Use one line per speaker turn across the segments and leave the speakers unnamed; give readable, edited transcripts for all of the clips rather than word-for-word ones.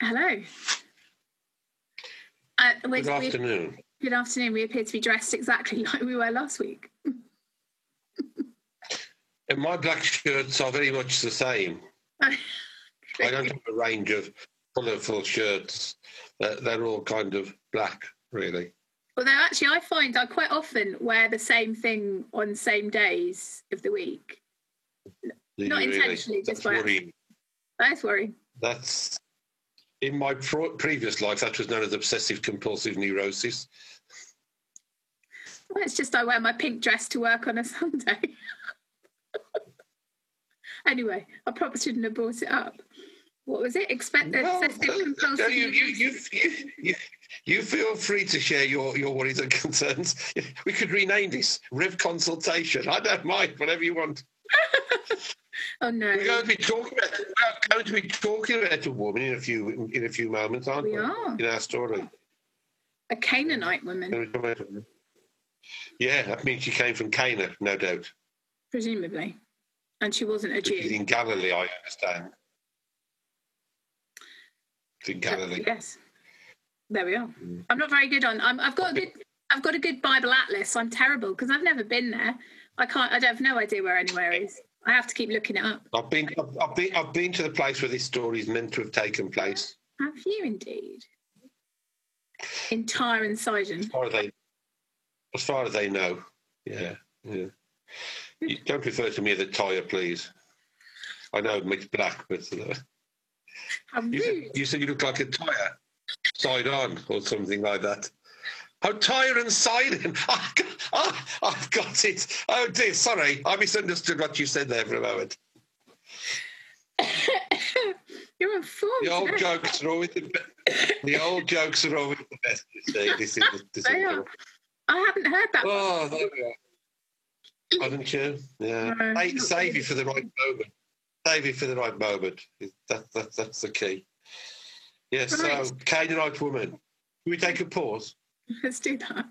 Hello.
Good afternoon.
Good afternoon. We appear to be dressed exactly like we were last week.
And my black shirts are very much the same. I don't have a range of colourful shirts. They're all kind of black, really.
Although actually I find I quite often wear the same thing on same days of the week. Not intentionally, just by accident. That's worrying.
That's, in my previous life, that was known as obsessive compulsive neurosis.
Well, it's just I wear my pink dress to work on a Sunday. Anyway, I probably shouldn't have brought it up. What was it? Obsessive compulsive.
You feel free to share your worries and concerns. We could rename this Rev Consultation. I don't mind, whatever you want.
Oh no!
We're going to be talking about a woman in a few moments, aren't we?
We are.
In our story.
A Canaanite woman.
Yeah, that means she came from Cana, no doubt.
Presumably. And she wasn't a Jew.
She's in Galilee, I understand. It's in Galilee.
Yes. There we are. I'm not very good on. I've got a good Bible atlas. I'm terrible because I've never been there. I have no idea where anywhere is. I have to keep looking it up.
I've been to the place where this story is meant to have taken place.
Have you indeed? In Tyre and Sidon.
As far as they know. Yeah. You don't refer to me as a Tyre, please. I know it's black, but you said you look like a Tyre, side on or something like that. Oh, Tyre and Sidon. I've got it. Oh dear, sorry, I misunderstood what you said there for a moment.
You're informed.
The old jokes are always the best. The old jokes are always the best. This is
I haven't heard that.
Oh, there we are. Haven't you? Yeah. Save you for the right moment. Save you for the right moment. That's the key. Yes. Right. So, Canaanite woman. Can we take a pause?
Let's do that.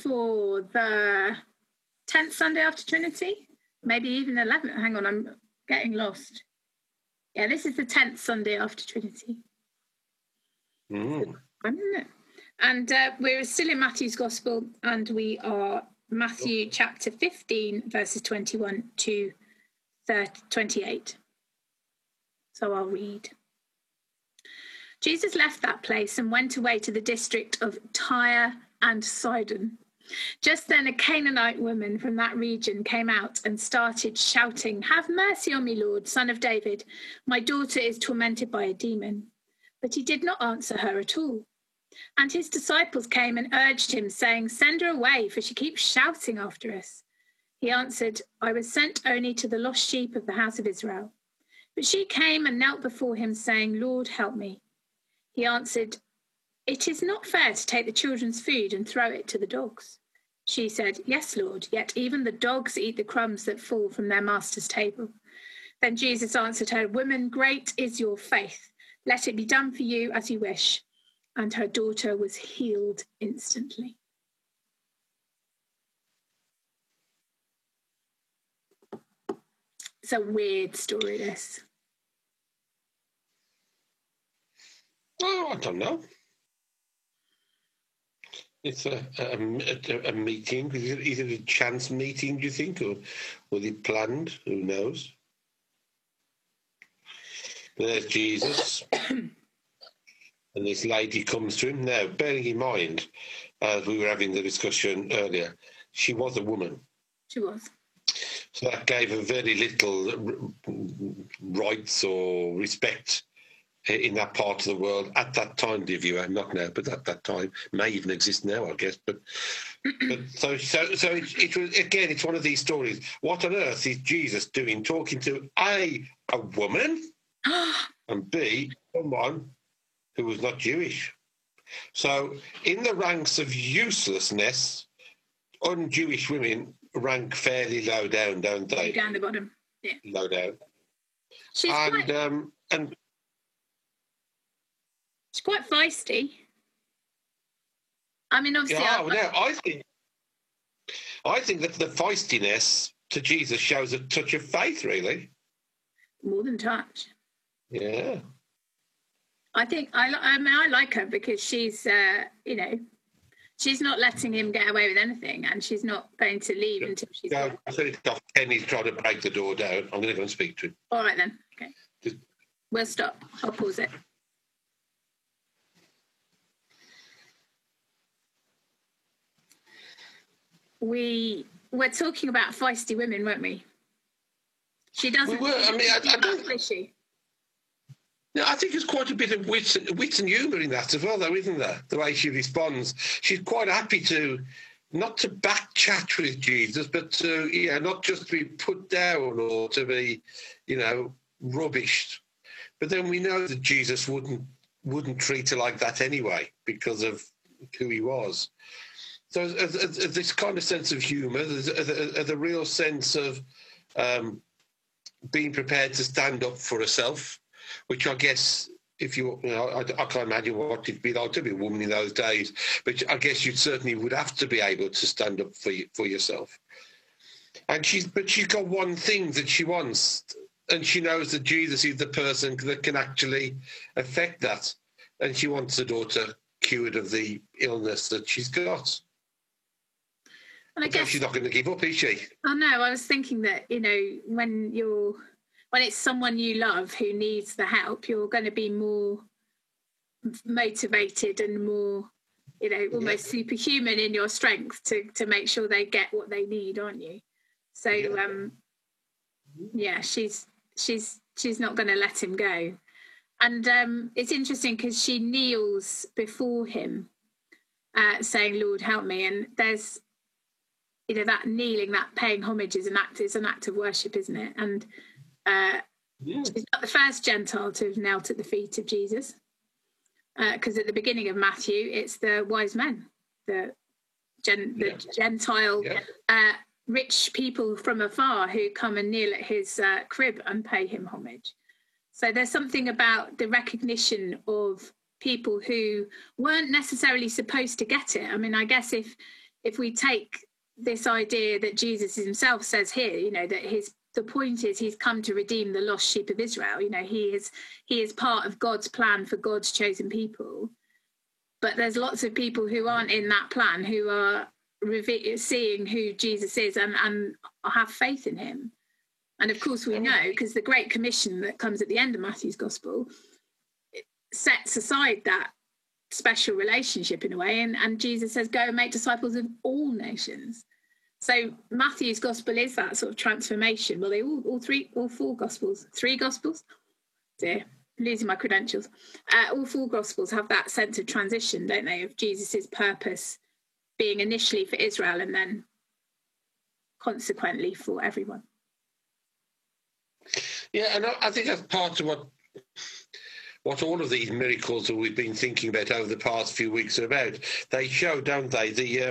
For the 10th Sunday after Trinity, maybe even 11th. Hang on, I'm getting lost. Yeah, this is the 10th Sunday after Trinity. And we're still in Matthew's Gospel, and we are Matthew chapter 15, verses 21 to 28. So I'll read. Jesus left that place and went away to the district of Tyre and Sidon. Just then a Canaanite woman from that region came out and started shouting, "Have mercy on me, Lord, Son of David. My daughter is tormented by a demon." But he did not answer her at all. And his disciples came and urged him, saying, "Send her away, for she keeps shouting after us." He answered, "I was sent only to the lost sheep of the house of Israel." But she came and knelt before him, saying, "Lord, help me." He answered, "It is not fair to take the children's food and throw it to the dogs." She said, "Yes, Lord, yet even the dogs eat the crumbs that fall from their master's table." Then Jesus answered her, "Woman, great is your faith. Let it be done for you as you wish." And her daughter was healed instantly. It's a weird story, this.
Oh, I don't know. It's a meeting. Is it a chance meeting, do you think? Or was it planned? Who knows? There's Jesus. And this lady comes to him. Now, bearing in mind, as we were having the discussion earlier, she was a woman.
She was.
So that gave her very little rights or respect in that part of the world at that time, dear viewer, not now, but at that time. May even exist now, I guess. But so it was, again, it's one of these stories. What on earth is Jesus doing, talking to A, a woman, and B, someone who was not Jewish? So in the ranks of uselessness, un-Jewish women rank fairly low down, don't they?
Down the bottom, yeah.
Low down.
She's quite feisty. I mean, obviously...
Yeah, I think that the feistiness to Jesus shows a touch of faith, really.
More than touch.
Yeah.
I think I like her because she's, she's not letting him get away with anything, and she's not going to leave until she's...
No, I said it's off. Kenny's trying to break the door down. I'm going to go and speak to him.
All right, then. Okay. We'll stop. I'll pause it. We were talking about feisty women, weren't we? She doesn't...
We were. I mean, I don't...
Is she?
No, I think there's quite a bit of wit and humour in that as well, though, isn't there? The way she responds. She's quite happy to, not to back-chat with Jesus, but to, not just to be put down or to be, rubbished. But then we know that Jesus wouldn't treat her like that anyway because of who he was. So this kind of sense of humour, the real sense of being prepared to stand up for herself, which I guess, if I can't imagine what it'd be like to be a woman in those days, but I guess you certainly would have to be able to stand up for yourself. And she's got one thing that she wants, and she knows that Jesus is the person that can actually affect that, and she wants her daughter cured of the illness that she's got.
And I guess
she's not going to give up, is she?
Oh no, I was thinking that when it's someone you love who needs the help, you're going to be more motivated and more, almost superhuman in your strength to make sure they get what they need, aren't you? So, she's not going to let him go. And it's interesting because she kneels before him, saying, "Lord, help me." And there's, that kneeling, that paying homage is an act of worship, isn't it? And she's not the first Gentile to have knelt at the feet of Jesus, because at the beginning of Matthew, it's the wise men, the Gentile rich people from afar who come and kneel at his crib and pay him homage. So there's something about the recognition of people who weren't necessarily supposed to get it. I mean, I guess if we take this idea that Jesus himself says here, that the point is he's come to redeem the lost sheep of Israel. He is part of God's plan for God's chosen people. But there's lots of people who aren't in that plan, who are seeing who Jesus is and have faith in him. And of course we know, because the Great Commission that comes at the end of Matthew's Gospel sets aside that special relationship in a way, and Jesus says, "Go and make disciples of all nations." So Matthew's Gospel is that sort of transformation. Well, they all four Gospels, 3 Gospels. Dear, losing my credentials. All 4 Gospels have that sense of transition, don't they? Of Jesus's purpose being initially for Israel and then consequently for everyone.
Yeah, and I think that's part of what all of these miracles that we've been thinking about over the past few weeks are about. They show, don't they, they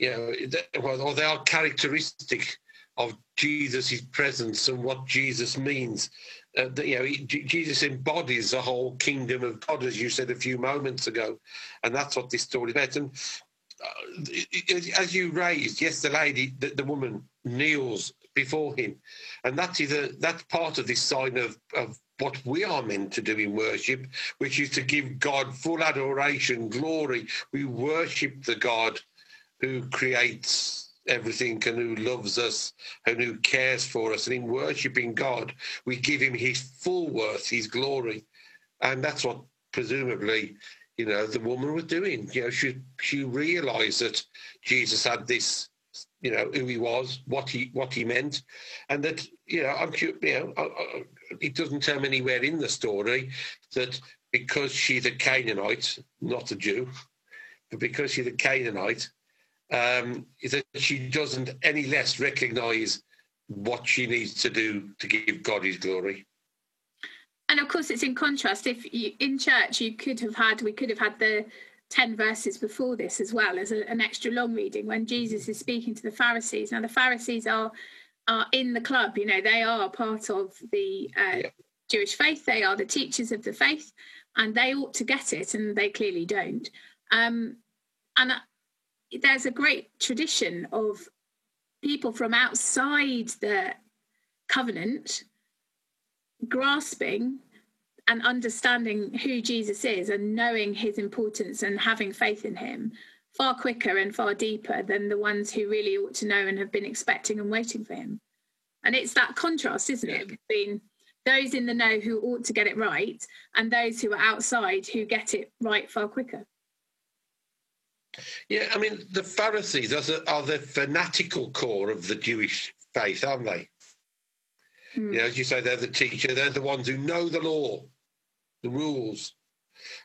are characteristic of Jesus' presence and what Jesus means. Jesus embodies the whole kingdom of God, as you said a few moments ago, and that's what this story is about. And as you raised, yes, the woman kneels before him, and that's part of this sign of what we are meant to do in worship, which is to give God full adoration, glory. We worship the God who creates everything and who loves us and who cares for us. And in worshipping God, we give him his full worth, his glory. And that's what presumably, the woman was doing. She realised that Jesus had this, who he was, what he meant, and that, it doesn't tell me anywhere in the story that because she's a Canaanite, not a Jew, but because she's a Canaanite, is that she doesn't any less recognise what she needs to do to give God his glory.
And of course, it's in contrast. If you, in church, we could have had the 10 verses before this as well as an extra long reading when Jesus is speaking to the Pharisees. Now, the Pharisees are in the club, you know, they are part of the Jewish faith. They are the teachers of the faith, and they ought to get it, and they clearly don't. And there's a great tradition of people from outside the covenant grasping and understanding who Jesus is and knowing his importance and having faith in him far quicker and far deeper than the ones who really ought to know and have been expecting and waiting for him. And it's that contrast, isn't it, between those in the know who ought to get it right and those who are outside who get it right far quicker.
Yeah, I mean, the Pharisees are the fanatical core of the Jewish faith, aren't they? You know, as you say, they're the teacher. They're the ones who know the law, the rules,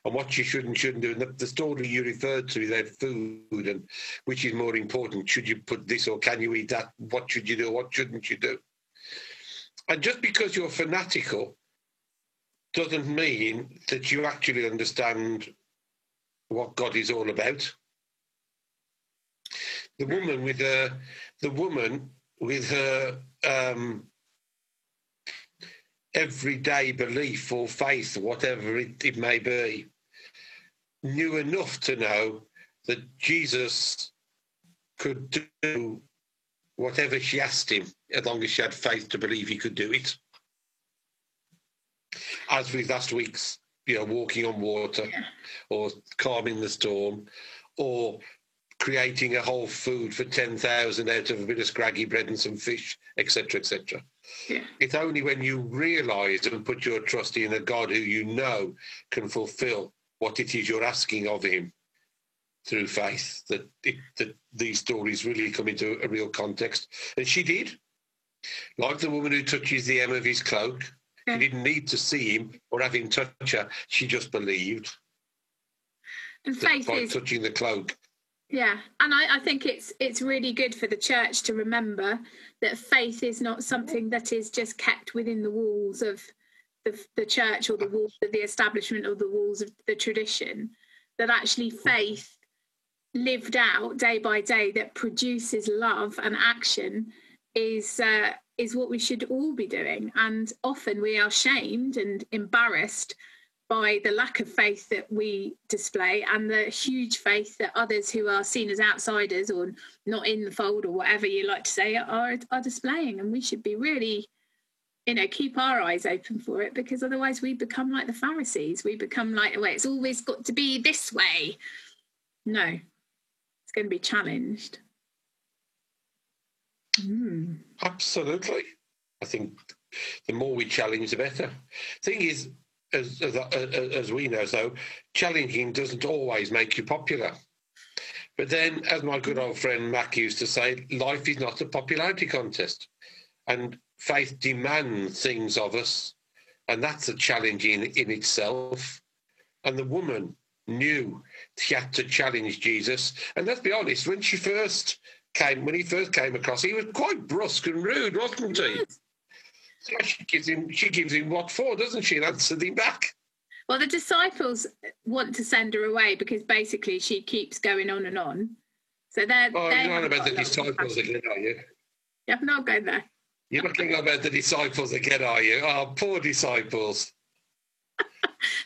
and what you should and shouldn't do. And the story you referred to, they had food, and which is more important? Should you put this or can you eat that? What should you do? What shouldn't you do? And just because you're fanatical doesn't mean that you actually understand what God is all about. The woman with her everyday belief or faith, whatever it may be, knew enough to know that Jesus could do whatever she asked him, as long as she had faith to believe he could do it. As with last week's, you know, walking on water, or calming the storm, or creating a whole food for 10,000 out of a bit of scraggy bread and some fish, etc., etc. Yeah. It's only when you realise and put your trust in a God who you know can fulfil what it is you're asking of him through faith that these stories really come into a real context. And she did. Like the woman who touches the hem of his cloak. She didn't need to see him or have him touch her. She just believed.
And faith
by
is
touching the cloak.
Yeah, and I think it's really good for the church to remember that faith is not something that is just kept within the walls of the church or the walls of the establishment or the walls of the tradition, that actually faith lived out day by day that produces love and action is what we should all be doing. And often we are shamed and embarrassed by the lack of faith that we display and the huge faith that others who are seen as outsiders or not in the fold or whatever you like to say are displaying. And we should be really, you know, keep our eyes open for it, because otherwise we become like the Pharisees. We become like, well, it's always got to be this way. No, it's going to be challenged.
Absolutely. I think the more we challenge, the better. Thing is, as we know, so challenging doesn't always make you popular. But then, as my good old friend Mac used to say, life is not a popularity contest. And faith demands things of us, and that's a challenge in itself. And the woman knew she had to challenge Jesus. And let's be honest, when he first came across, he was quite brusque and rude, wasn't he? So she gives him what for, doesn't she? And answered him back.
Well, the disciples want to send her away because basically she keeps going on and on. So they're
you're not about the disciples again, are you?
Yeah, I'm not going there.
You're not going about the disciples again, are you? Oh, poor disciples.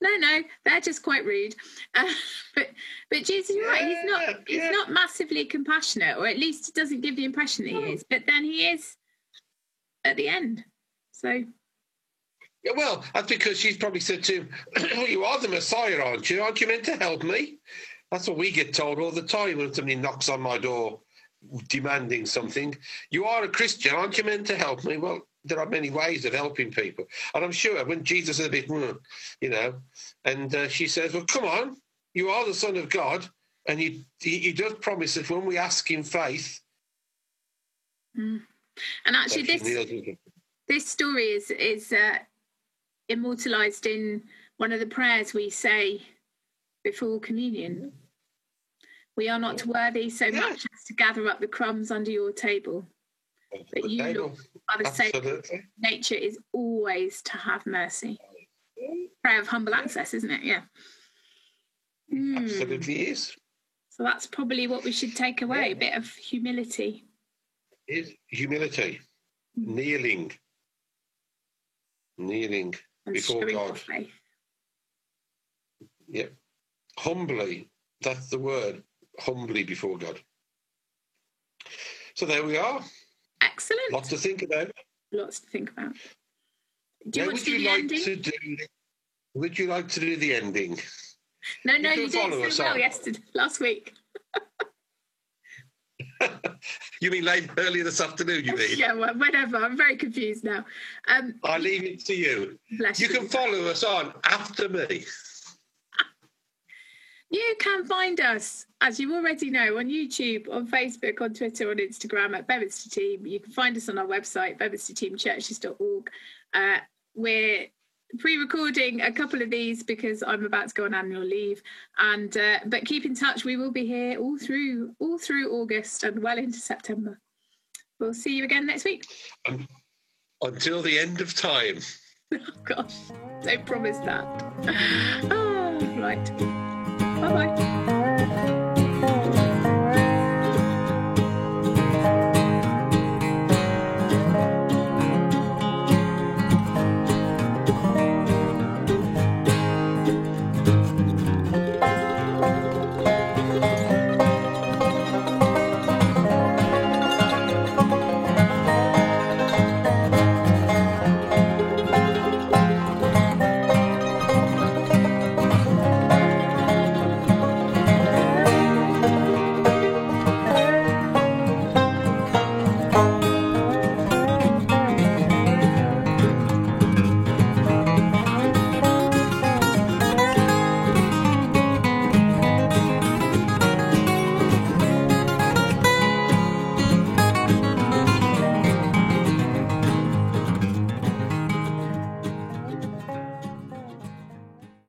No, they're just quite rude. But Jesus, you're right. He's not massively compassionate, or at least he doesn't give the impression that he is. But then he is at the end. So.
Yeah, well, that's because she's probably said to him, "Oh, you are the Messiah, aren't you? Aren't you meant to help me?" That's what we get told all the time when somebody knocks on my door demanding something. You are a Christian, aren't you meant to help me? Well, there are many ways of helping people. And I'm sure when Jesus is a bit, you know, and she says, well, come on, you are the Son of God. And he does promise that when we ask in faith.
And actually this story is immortalised in one of the prayers we say before communion. We are not worthy so much as to gather up the crumbs under your table. But you, Lord, are the Saviour. Nature is always to have mercy. Prayer of humble access, isn't it? Yeah.
Absolutely is.
So that's probably what we should take away, a bit of humility.
Humility. Kneeling
and
before God.
Faith.
Yeah. Humbly, that's the word. Humbly before God. So there we are.
Excellent.
Lots to think about.
Lots to think about. Do you want to do the ending?
Would you like to do the ending?
No, you did so well last week.
You mean earlier this afternoon, you mean?
Yeah, well, whatever. I'm very confused now.
I'll leave it to you.
Bless you.
You can follow us on After Me.
You can find us, as you already know, on YouTube, on Facebook, on Twitter, on Instagram at Bedminster Team. You can find us on our website, bedminsterteamchurches.org. We're pre-recording a couple of these because I'm about to go on annual leave, but keep in touch. We will be here all through August and well into September. We'll see you again next week.
Until the end of time.
Oh gosh, don't promise that. Oh, right. Bye-bye.